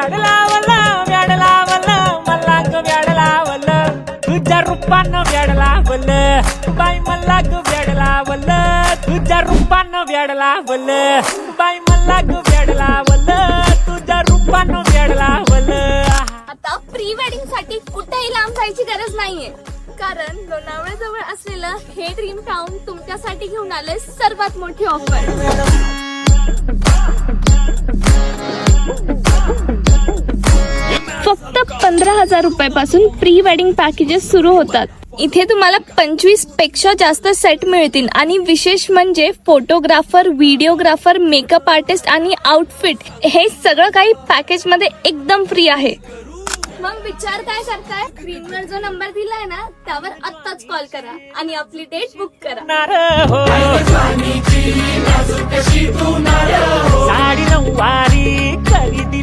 व्याड लावलं व्याड लावलं मला ग व्याड लावलं तुझ्या रूपानं व्याड लावलं बाई मला ग व्याड लावलं तुझ्या रूपानं व्याड लावलं बाई मला ग व्याड लावलं तुझ्या रूपानं व्याड लावलं. आता प्री वेडिंग साठी कुठेही लांब जायची गरज नाहीये, कारण लोणावळ्याजवळ असलेलं हे ड्रीम टाउन तुमच्यासाठी घेऊन आले सर्वात मोठी ऑफर. फक्त 15,000 रुपयापासून प्री वेडिंग पॅकेजेस सुरू होतात. इथे तुम्हाला 25 पेक्षा जास्त सेट मिळतील आणि विशेष म्हणजे फोटोग्राफर, व्हिडिओग्राफर, मेकअप आर्टिस्ट आणि आउटफिट हे सगळं काही पॅकेज मध्ये एकदम फ्री आहे. मग विचार काय करताय? स्क्रीनवर जो नंबर दिलाय ना त्यावर आत्ताच कॉल करा आणि आपली डेट बुक करा. साडी नऊवारी खरेदी